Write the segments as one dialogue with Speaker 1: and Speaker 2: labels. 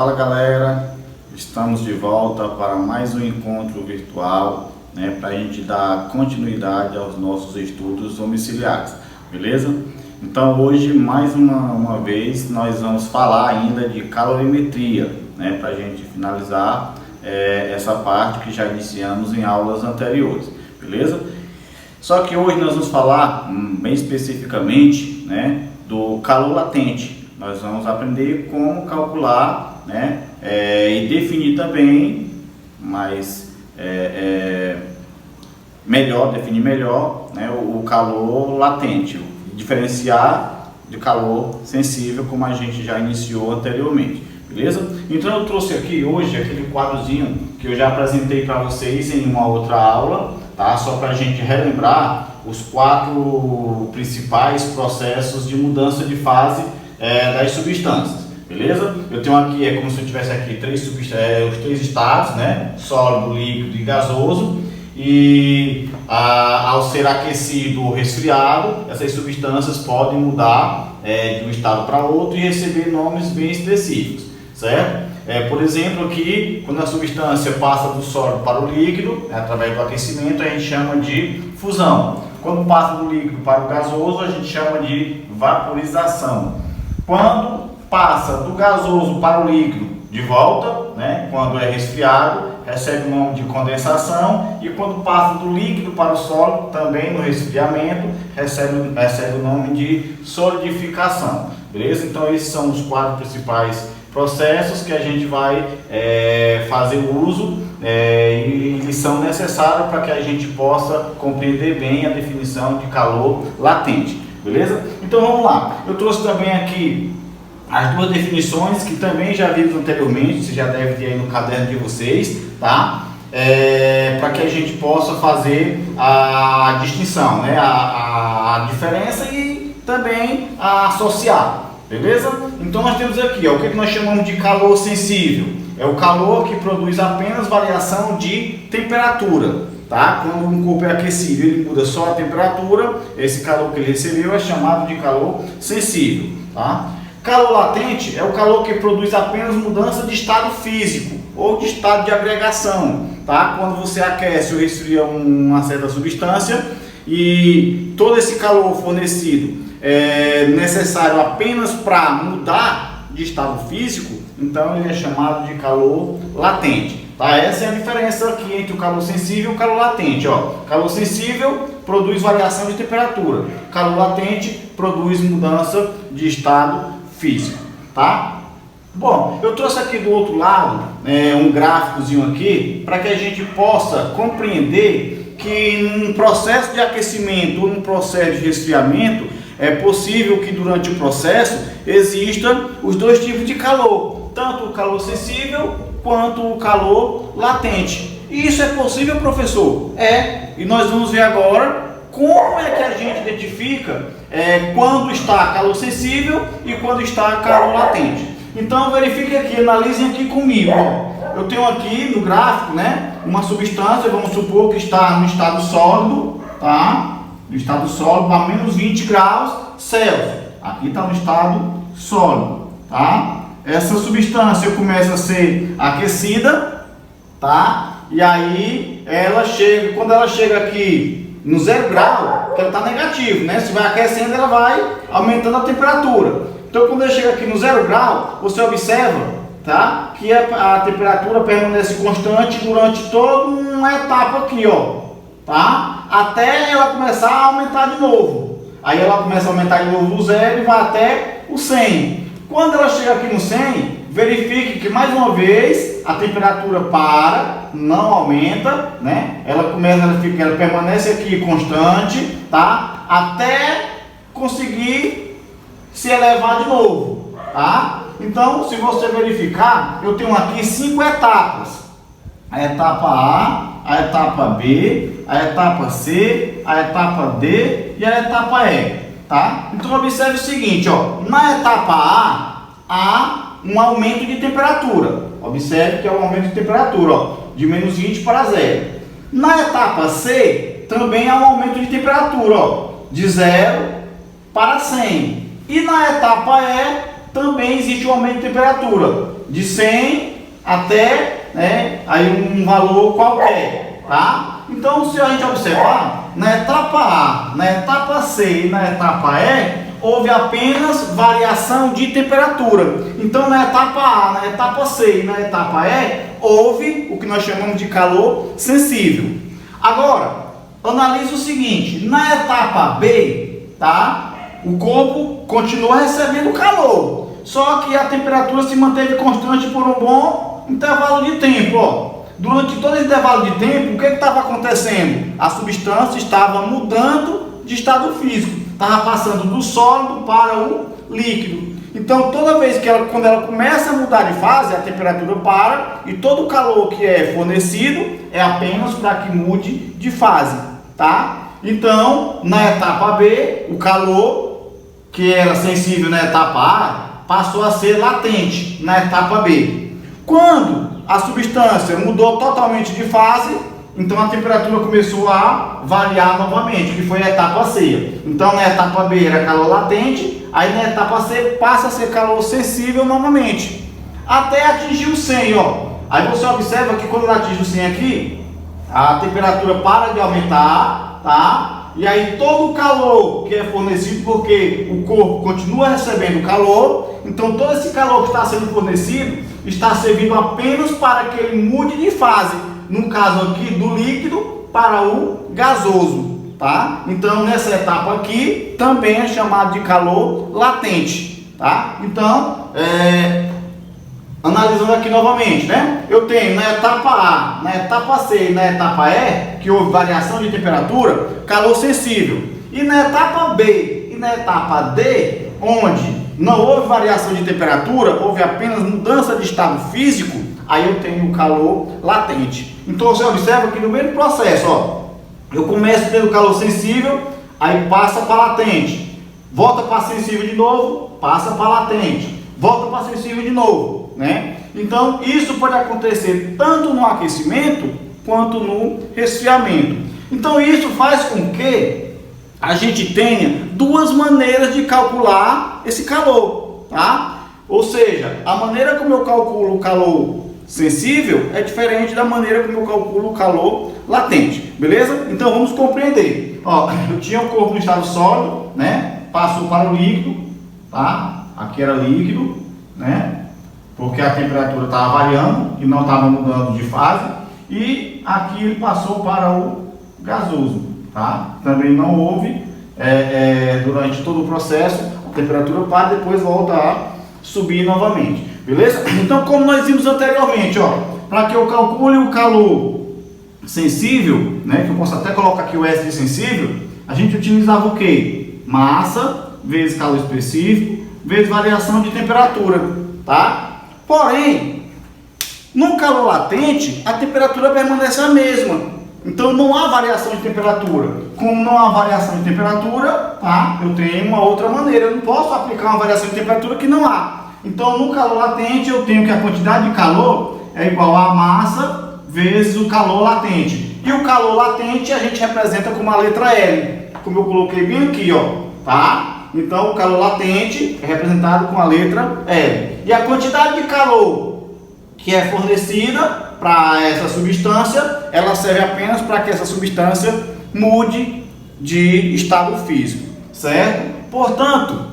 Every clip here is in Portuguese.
Speaker 1: Fala galera, estamos de volta para mais um encontro virtual, para a gente dar continuidade aos nossos estudos domiciliares, beleza? Então hoje, mais uma vez, nós vamos falar ainda de calorimetria, para a gente finalizar essa parte que já iniciamos em aulas anteriores, beleza? Só que hoje nós vamos falar bem especificamente, do calor latente. Nós vamos aprender como calcular, e definir também, definir melhor, o calor latente, diferenciar de calor sensível, como a gente já iniciou anteriormente, beleza? Então eu trouxe aqui hoje aquele quadrozinho que eu já apresentei para vocês em uma outra aula, tá? Só para a gente relembrar os 4 principais processos de mudança de fase das substâncias, beleza? Eu tenho aqui, como se eu tivesse aqui os 3 estados, sólido, líquido e gasoso, e ao ser aquecido ou resfriado, essas substâncias podem mudar de um estado para outro e receber nomes bem específicos, certo? Por exemplo, aqui, quando a substância passa do sólido para o líquido, através do aquecimento, a gente chama de fusão. Quando passa do líquido para o gasoso, a gente chama de vaporização. Quando passa do gasoso para o líquido de volta, quando é resfriado, recebe o nome de condensação, e quando passa do líquido para o sólido, também no resfriamento, recebe o nome de solidificação, beleza? Então esses são os 4 principais processos que a gente vai fazer uso e eles são necessários para que a gente possa compreender bem a definição de calor latente, beleza? Então vamos lá, eu trouxe também aqui as 2 definições que também já vimos anteriormente, você já deve ter aí no caderno de vocês, tá? Para que a gente possa fazer a distinção, a diferença e também associar, beleza? Então nós temos aqui, o que nós chamamos de calor sensível. É o calor que produz apenas variação de temperatura, tá? Quando um corpo é aquecido, ele muda só a temperatura, esse calor que ele recebeu é chamado de calor sensível, tá? Calor latente é o calor que produz apenas mudança de estado físico ou de estado de agregação, tá? Quando você aquece ou resfria uma certa substância e todo esse calor fornecido é necessário apenas para mudar de estado físico, então ele é chamado de calor latente, tá? Essa é a diferença aqui entre o calor sensível e o calor latente, Calor sensível produz variação de temperatura, calor latente produz mudança de estado físico, tá? Bom, eu trouxe aqui do outro lado um gráficozinho aqui para que a gente possa compreender que num processo de aquecimento ou num processo de resfriamento é possível que durante o processo existam os 2 tipos de calor, tanto o calor sensível quanto o calor latente. E isso é possível, professor? E nós vamos ver agora como é que a gente identifica quando está calor sensível e quando está calor latente. Então verifique aqui, analisem aqui comigo. Eu tenho aqui no gráfico, uma substância, vamos supor que está no estado sólido, tá? No estado sólido a menos 20 graus Celsius. Aqui está no estado sólido, tá? Essa substância começa a ser aquecida, tá? E aí quando ela chega aqui no 0 grau, que ela está negativo, Se vai aquecendo, ela vai aumentando a temperatura. Então quando ela chega aqui no 0 grau, você observa, tá? Que a temperatura permanece constante durante toda uma etapa aqui, tá? Até ela começar a aumentar de novo. Aí ela começa a aumentar de novo do 0 e vai até o 100. Quando ela chega aqui no 100, verifique que mais uma vez a temperatura para, não aumenta, ela permanece aqui constante, tá? Até conseguir se elevar de novo, tá? Então, se você verificar, eu tenho aqui 5 etapas. A etapa A, a etapa B, a etapa C, a etapa D e a etapa E, tá? Então observe o seguinte, na etapa A, há um aumento de temperatura. Observe que é um aumento de temperatura, de menos 20 para 0. Na etapa C, também há um aumento de temperatura, de 0 para 100. E na etapa E, também existe um aumento de temperatura, de 100 até, né, aí um valor qualquer, tá? Então, se a gente observar, na etapa A, na etapa C e na etapa E, houve apenas variação de temperatura. Então, na etapa A, na etapa C e na etapa E, houve o que nós chamamos de calor sensível. Agora, analise o seguinte, na etapa B, tá? O corpo continua recebendo calor, só que a temperatura se manteve constante por um bom intervalo de tempo, ó. Durante todo esse intervalo de tempo, o que estava acontecendo? A substância estava mudando de estado físico, estava passando do sólido para o líquido. Então, toda vez que quando ela começa a mudar de fase, a temperatura para e todo o calor que é fornecido é apenas para que mude de fase, tá? Então, na etapa B, o calor que era sensível na etapa A passou a ser latente na etapa B. Quando a substância mudou totalmente de fase, então a temperatura começou a variar novamente, que foi a etapa C. Então na etapa B era calor latente, aí na etapa C passa a ser calor sensível novamente, até atingir o 100, ó. Aí você observa que quando ela atinge o 100 aqui, a temperatura para de aumentar, tá? E aí todo o calor que é fornecido, porque o corpo continua recebendo calor, então todo esse calor que está sendo fornecido está servindo apenas para que ele mude de fase, no caso aqui do líquido para o gasoso, tá? Então nessa etapa aqui também é chamado de calor latente, tá? Então, analisando aqui novamente, né? Eu tenho na etapa A, na etapa C e na etapa E, que houve variação de temperatura, calor sensível. E na etapa B e na etapa D, onde não houve variação de temperatura, houve apenas mudança de estado físico, aí eu tenho o calor latente. Então você observa que no mesmo processo, ó, eu começo tendo calor sensível, aí passa para latente, volta para sensível de novo, passa para latente, volta para sensível de novo, né? Então isso pode acontecer tanto no aquecimento quanto no resfriamento. Então isso faz com que a gente tenha duas maneiras de calcular esse calor, tá? Ou seja, a maneira como eu calculo o calor sensível é diferente da maneira como eu calculo o calor latente, beleza? Então vamos compreender. Ó, eu tinha o corpo no estado sólido, né? Passou para o líquido, tá? Aqui era líquido, né? Porque a temperatura estava variando e não estava mudando de fase. E aqui ele passou para o gasoso, tá? Também não houve, durante todo o processo, a temperatura para e depois volta a subir novamente, beleza? Então, como nós vimos anteriormente, ó, para que eu calcule o calor sensível, né, que eu posso até colocar aqui o S de sensível, a gente utilizava o que? Massa vezes calor específico vezes variação de temperatura, tá? Porém, no calor latente, a temperatura permanece a mesma. Então não há variação de temperatura. Como não há variação de temperatura, tá? Eu tenho uma outra maneira. Eu não posso aplicar uma variação de temperatura que não há. Então no calor latente eu tenho que a quantidade de calor é igual a massa vezes o calor latente. E o calor latente a gente representa com uma letra L, como eu coloquei bem aqui, ó, tá? Então o calor latente é representado com a letra L. E a quantidade de calor que é fornecida para essa substância, ela serve apenas para que essa substância mude de estado físico, certo? Portanto,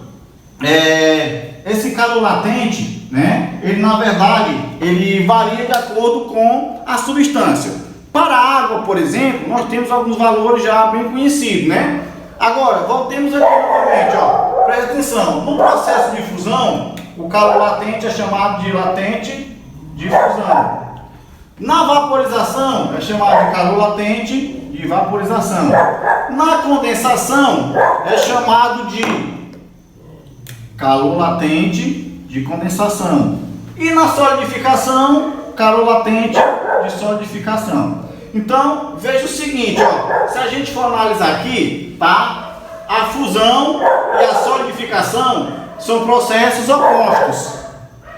Speaker 1: esse calor latente, né, ele na verdade, ele varia de acordo com a substância. Para a água, por exemplo, nós temos alguns valores já bem conhecidos, né? Agora, voltemos aqui novamente, ó, presta atenção, no processo de fusão, o calor latente é chamado de latente de fusão. Na vaporização é chamado de calor latente de vaporização. Na condensação é chamado de calor latente de condensação. E na solidificação, calor latente de solidificação. Então, veja o seguinte, ó, se a gente for analisar aqui, tá? A fusão e a solidificação são processos opostos.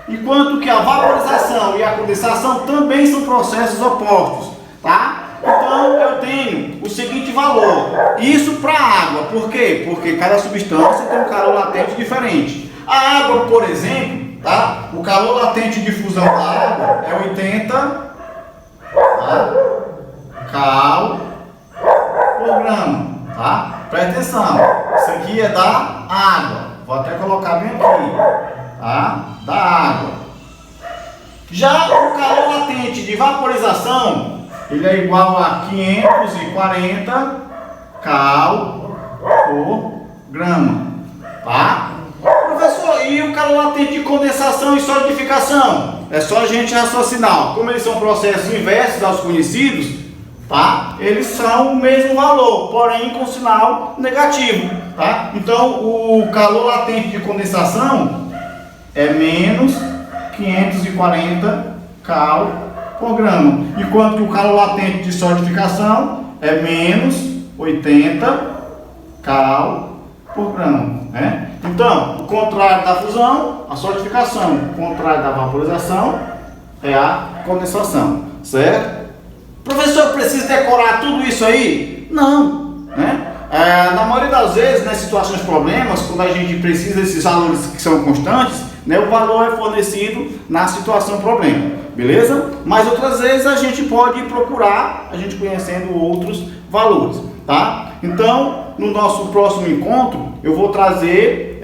Speaker 1: Enquanto que a vaporização e a condensação também são processos opostos, tá? Então eu tenho o seguinte valor, isso para a água, por quê? Porque cada substância tem um calor latente diferente. A água, por exemplo, tá? O calor latente de fusão da água é 80, tá? Cal por grama, tá? Presta atenção, isso aqui é da água, vou até colocar bem aqui, tá? Da água. Já o calor latente de vaporização, ele é igual a 540 cal por grama, tá? Professor, e o calor latente de condensação e solidificação? É só a gente raciocinar. Como eles são processos inversos aos conhecidos, tá? Eles são o mesmo valor, porém com sinal negativo, tá? Então, o calor latente de condensação é menos 540 cal por grama, enquanto que o calor latente de solidificação é menos 80 cal por grama, né? Então, o contrário da fusão, a solidificação, o contrário da vaporização é a condensação, certo? Professor, precisa decorar tudo isso aí? Não, né? Na maioria das vezes, nas situações de problemas, quando a gente precisa desses valores que são constantes, né, o valor é fornecido na situação problema, beleza? Mas outras vezes a gente pode procurar, a gente conhecendo outros valores, tá? Então, no nosso próximo encontro, eu vou trazer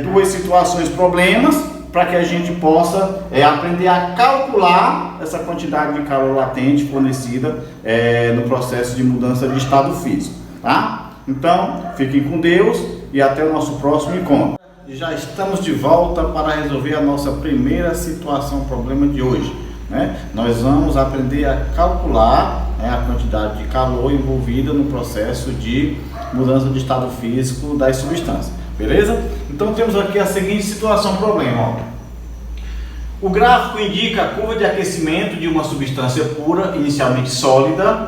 Speaker 1: duas situações problemas para que a gente possa aprender a calcular essa quantidade de calor latente fornecida no processo de mudança de estado físico, tá? Então, fiquem com Deus e até o nosso próximo encontro. Já estamos de volta para resolver a nossa primeira situação, problema de hoje, né? Nós vamos aprender a calcular a quantidade de calor envolvida no processo de mudança de estado físico das substâncias, beleza? Então temos aqui a seguinte situação, problema, ó. O gráfico indica a curva de aquecimento de uma substância pura, inicialmente sólida.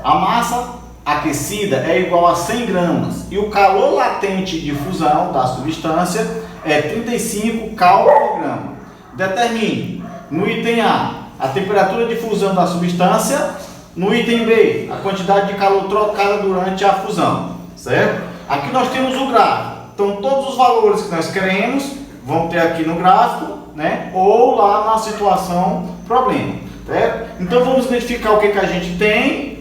Speaker 1: A massa aquecida é igual a 100 gramas e o calor latente de fusão da substância é 35 cal por grama. Determine no item A temperatura de fusão da substância, no item B a quantidade de calor trocada durante a fusão, certo? Aqui nós temos o gráfico, então todos os valores que nós queremos vão ter aqui no gráfico, né? Ou lá na situação problema, certo? Então vamos identificar o que a gente tem.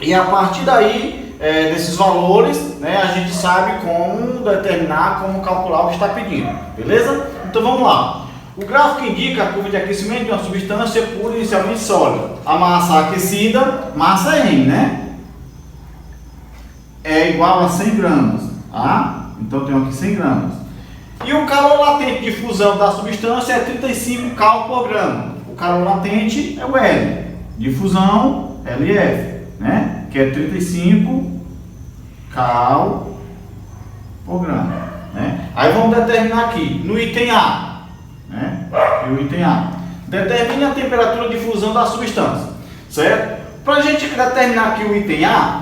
Speaker 1: E a partir daí, desses valores, né, a gente sabe como determinar, como calcular o que está pedindo, beleza? Então vamos lá. O gráfico indica a curva de aquecimento de uma substância pura inicialmente sólida. A massa aquecida, massa M, né? É igual a 100 gramas, tá? Então tenho aqui 100 gramas. E o calor latente de fusão da substância é 35 cal por grama. O calor latente é o L, de fusão, LF. Né? Que é 35 cal por grama, né? Aí vamos determinar aqui no item A, né? E o item A determina a temperatura de fusão da substância, certo? Para a gente determinar aqui o item A,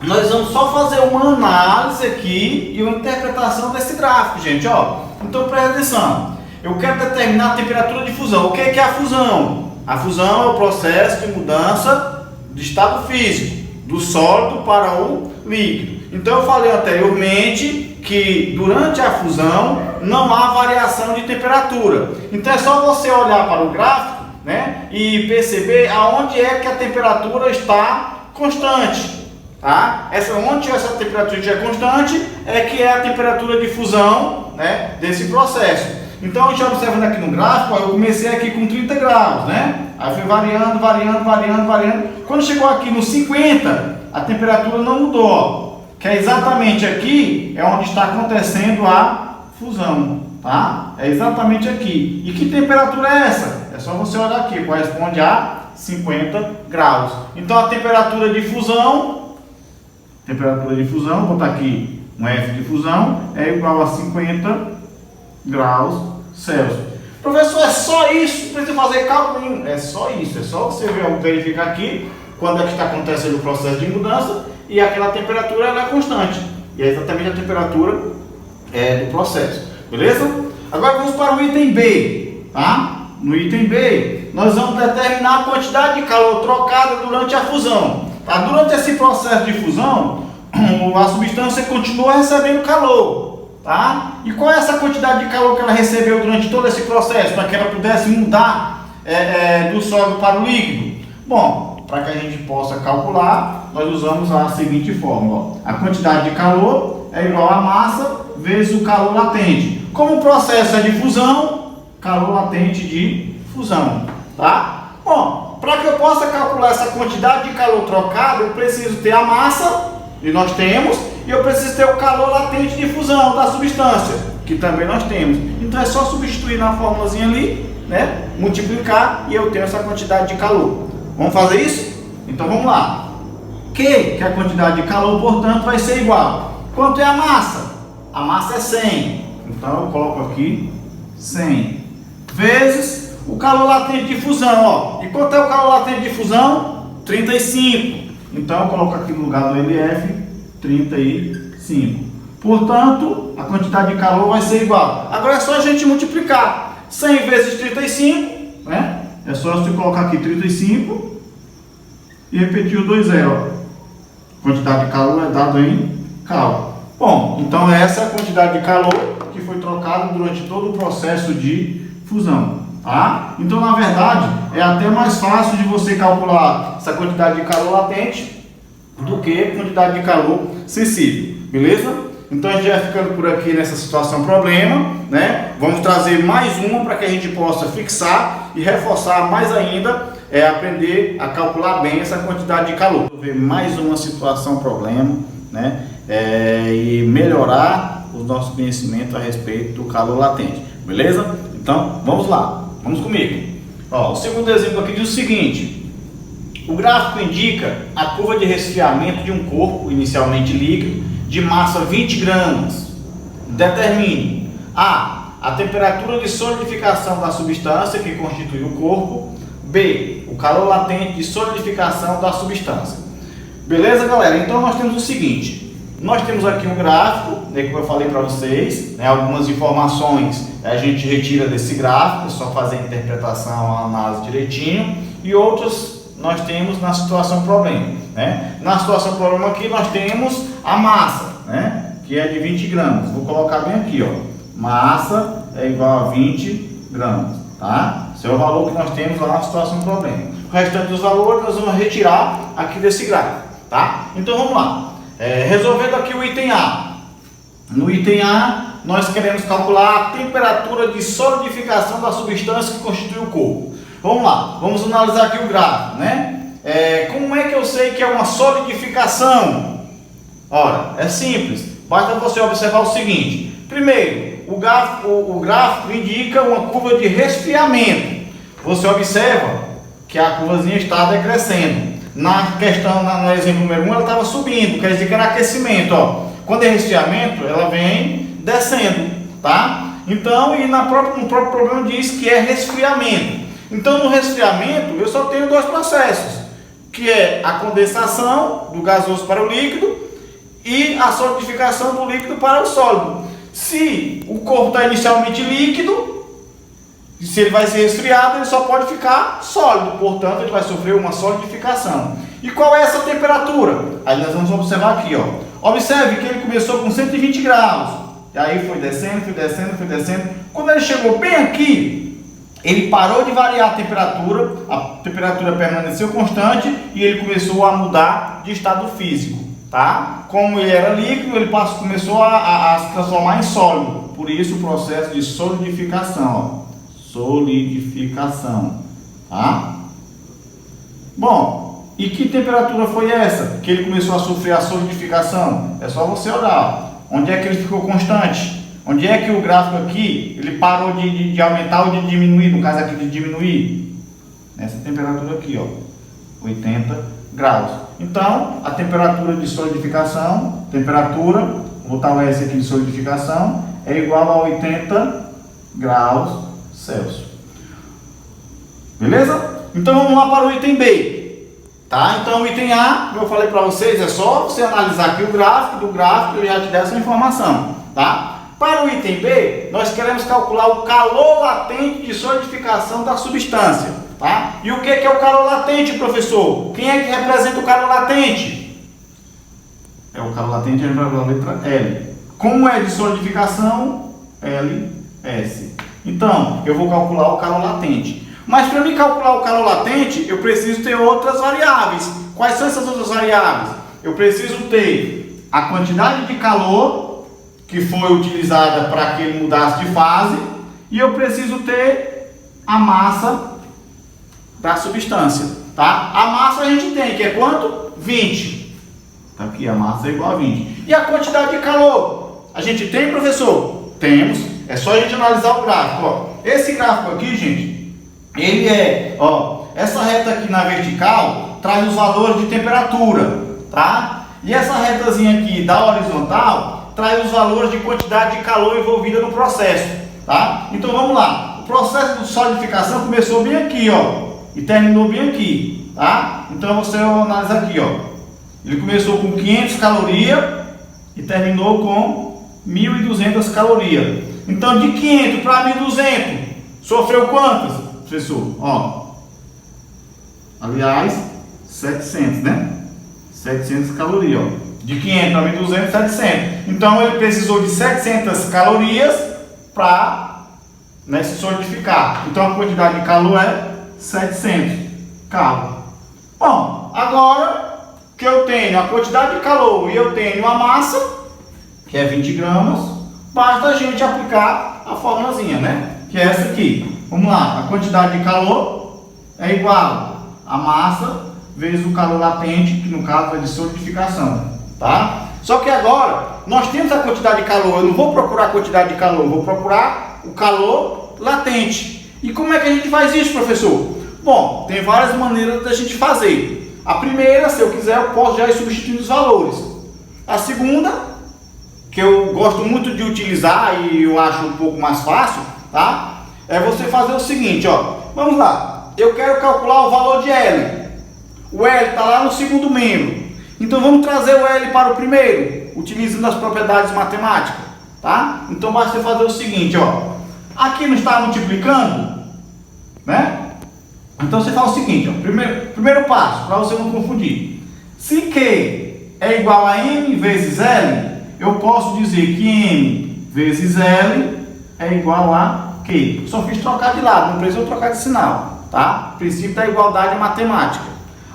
Speaker 1: nós vamos só fazer uma análise aqui e uma interpretação desse gráfico, gente, ó. Então presta atenção. Eu quero determinar a temperatura de fusão. O que é a fusão? A fusão é o processo de mudança de estado físico, do sólido para o líquido. Então eu falei anteriormente que durante a fusão não há variação de temperatura. Então é só você olhar para o gráfico, né, e perceber aonde é que a temperatura está constante, tá? Onde essa temperatura estiver constante é que é a temperatura de fusão, né, desse processo. Então, a gente observando aqui no gráfico, eu comecei aqui com 30 graus, né? Aí foi variando. Quando chegou aqui no 50, a temperatura não mudou, que é exatamente aqui, é onde está acontecendo a fusão, tá? É exatamente aqui. E que temperatura é essa? É só você olhar aqui, corresponde a 50 graus. Então, a temperatura de fusão, vou botar aqui um F de fusão, é igual a 50 graus Celsius. Professor, é só isso? Não precisa fazer cálculo? É só isso, é só você verificar aqui quando é que está acontecendo o processo de mudança e aquela temperatura ela é constante. E é exatamente a temperatura do processo, beleza? Agora vamos para o item B, tá? No item B, nós vamos determinar a quantidade de calor trocada durante a fusão. Tá? Durante esse processo de fusão, a substância continua recebendo calor. tá? E qual é essa quantidade de calor que ela recebeu durante todo esse processo, para que ela pudesse mudar do sólido para o líquido? Bom, para que a gente possa calcular, nós usamos a seguinte fórmula. A quantidade de calor é igual a massa vezes o calor latente. Como o processo é de fusão, calor latente de fusão, tá? Bom, para que eu possa calcular essa quantidade de calor trocado, eu preciso ter a massa, e nós temos, e eu preciso ter o calor latente de fusão da substância, que também nós temos. Então é só substituir na fórmulazinha ali, né? Multiplicar e eu tenho essa quantidade de calor. Vamos fazer isso? Então vamos lá. Que a quantidade de calor, portanto, vai ser igual. Quanto é a massa? A massa é 100. Então eu coloco aqui 100 vezes o calor latente de fusão, ó. E quanto é o calor latente de fusão? 35. Então eu coloco aqui no lugar do LF 35. Portanto, a quantidade de calor vai ser igual. Agora é só a gente multiplicar 100 vezes 35, né? É só você colocar aqui 35 e repetir o 2 zero. Quantidade de calor é dado em cal. Bom, então essa é a quantidade de calor que foi trocada durante todo o processo de fusão, tá? Então, na verdade, é até mais fácil de você calcular essa quantidade de calor latente do que a quantidade de calor sensível, beleza? Então, a gente vai ficando por aqui nessa situação problema, né? Vamos trazer mais uma para que a gente possa fixar e reforçar mais ainda, aprender a calcular bem essa quantidade de calor. Vou ver mais uma situação problema, né? E melhorar o nosso conhecimento a respeito do calor latente, beleza? Então, vamos lá, vamos comigo. Ó, o segundo exemplo aqui diz o seguinte: o gráfico indica a curva de resfriamento de um corpo inicialmente líquido de massa 20 gramas. Determine a temperatura de solidificação da substância que constitui o corpo, B, o calor latente de solidificação da substância. Beleza, galera? Então nós temos o seguinte: nós temos aqui um gráfico, né, como eu falei para vocês, né, algumas informações a gente retira desse gráfico, é só fazer a interpretação, a análise direitinho, e outros nós temos na situação problema, né? Na situação problema aqui nós temos a massa, né, que é de 20 gramas. Vou colocar bem aqui, ó, massa é igual a 20 gramas, tá? Esse é o valor que nós temos lá na situação problema. O restante dos valores nós vamos retirar aqui desse gráfico, tá? Então vamos lá. Resolvendo aqui o item A. No item A, nós queremos calcular a temperatura de solidificação da substância que constitui o corpo. Vamos lá, vamos analisar aqui o gráfico, né? Como é que eu sei que é uma solidificação? Ora, é simples, basta você observar o seguinte. Primeiro, o gráfico indica uma curva de resfriamento. Você observa que a curvazinha está decrescendo. Na questão, no exemplo número 1, ela estava subindo, quer dizer que era aquecimento, ó. Quando é resfriamento, ela vem descendo, tá? Então, e no próprio problema diz que é resfriamento. Então, no resfriamento, eu só tenho dois processos, que é a condensação do gasoso para o líquido e a solidificação do líquido para o sólido. Se o corpo está inicialmente líquido, se ele vai ser resfriado, ele só pode ficar sólido, portanto, ele vai sofrer uma solidificação. E qual é essa temperatura? Aí nós vamos observar aqui, ó. Observe que ele começou com 120 graus, e aí foi descendo, foi descendo, foi descendo. Quando ele chegou bem aqui, ele parou de variar a temperatura permaneceu constante e ele começou a mudar de estado físico, tá? Como ele era líquido, ele começou a se transformar em sólido, por isso o processo de solidificação, ó. Solidificação, tá? Bom, e que temperatura foi essa que ele começou a sofrer a solidificação? É só você olhar. Onde é que ele ficou constante? Onde é que o gráfico aqui ele parou de aumentar ou de diminuir? No caso aqui de diminuir, nessa temperatura aqui, ó, 80 graus. Então, a temperatura de solidificação, vou botar o S aqui de solidificação, é igual a 80 graus Celsius. Beleza? Então vamos lá para o item B, tá? Então o item A, como eu falei para vocês, é só você analisar aqui o gráfico, do gráfico ele já te dá essa informação, tá? Para o item B, nós queremos calcular o calor latente de solidificação da substância, tá? E o que é o calor latente, professor? Quem é que representa o calor latente? O calor latente é a letra L. Como é de solidificação, LS. Então, eu vou calcular o calor latente. Mas para mim calcular o calor latente, eu preciso ter outras variáveis. Quais são essas outras variáveis? Eu preciso ter a quantidade de calor que foi utilizada para que ele mudasse de fase, e eu preciso ter a massa da substância, tá? A massa a gente tem, que é quanto? 20. Tá aqui, a massa é igual a 20. E a quantidade de calor? A gente tem, professor? Temos. É só a gente analisar o gráfico, ó. Esse gráfico aqui, gente, ele é, ó, essa reta aqui na vertical traz os valores de temperatura, tá? E essa retazinha aqui da horizontal traz os valores de quantidade de calor envolvida no processo, tá? Então vamos lá. O processo de solidificação começou bem aqui, ó, e terminou bem aqui, tá? Então você analisa aqui, ó. Ele começou com 500 calorias e terminou com 1.200 calorias. Então de 500 para 1.200 sofreu quantas, professor? Ó, aliás, 700, né? 700 calorias, ó. De 500 para 1.200, 700. Então ele precisou de 700 calorias para, né, se solidificar. Então a quantidade de calor é 700 cal. Bom, agora que eu tenho a quantidade de calor e eu tenho a massa, que é 20 gramas, basta a gente aplicar a formulazinha, né? Que é essa aqui. Vamos lá, a quantidade de calor é igual a massa vezes o calor latente, que no caso é de solidificação, tá? Só que agora nós temos a quantidade de calor, eu não vou procurar a quantidade de calor, eu vou procurar o calor latente. E como é que a gente faz isso, professor? Bom, tem várias maneiras da gente fazer. A primeira, se eu quiser, eu posso já ir substituindo os valores. A segunda, que eu gosto muito de utilizar e eu acho um pouco mais fácil, tá? É você fazer o seguinte, ó. Vamos lá. Eu quero calcular o valor de L. O L está lá no segundo membro. Então vamos trazer o L para o primeiro, utilizando as propriedades matemáticas, tá? Então basta você fazer o seguinte, ó. Aqui não está multiplicando, né? Então você faz o seguinte, ó. Primeiro passo, para você não confundir. Se Q é igual a M vezes L, eu posso dizer que M vezes L é igual a Q. Só fiz trocar de lado, não precisou trocar de sinal, tá? Princípio da igualdade matemática.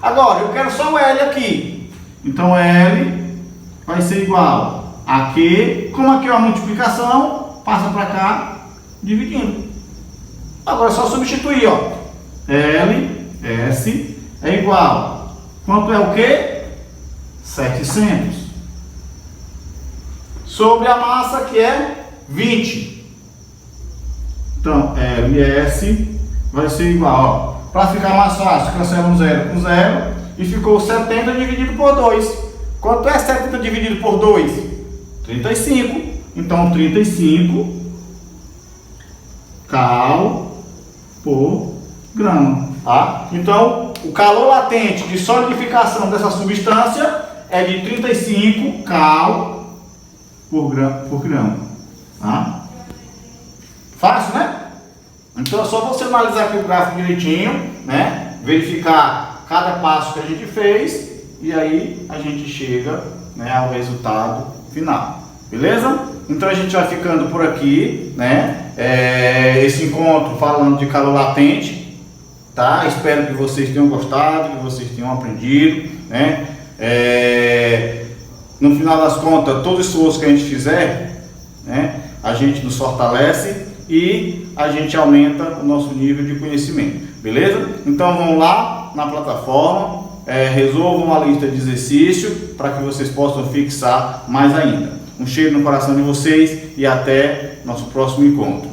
Speaker 1: Agora, eu quero só o L aqui. Então L vai ser igual a Q. Como aqui é uma multiplicação, passa para cá, dividindo. Agora é só substituir, ó. L, S é igual. Quanto é o quê? 700. Sobre a massa, que é 20. Então, LS vai ser igual, ó. Para ficar mais fácil, cancela um 0 com 0 e ficou 70 dividido por 2. Quanto é 70 dividido por 2? 35. Então, 35 cal por grama, tá? Então, o calor latente de solidificação dessa substância é de 35 cal por grama, tá? Fácil, né? Então é só você analisar aqui o gráfico direitinho, né? Verificar cada passo que a gente fez e aí a gente chega, né, ao resultado final, beleza? Então a gente vai ficando por aqui, né? Esse encontro falando de calor latente, tá? Espero que vocês tenham gostado, que vocês tenham aprendido, né? No final das contas, todo esforço que a gente fizer, né, a gente nos fortalece e a gente aumenta o nosso nível de conhecimento, beleza? Então vamos lá na plataforma, resolvam uma lista de exercício para que vocês possam fixar mais ainda. Um cheiro no coração de vocês e até nosso próximo encontro.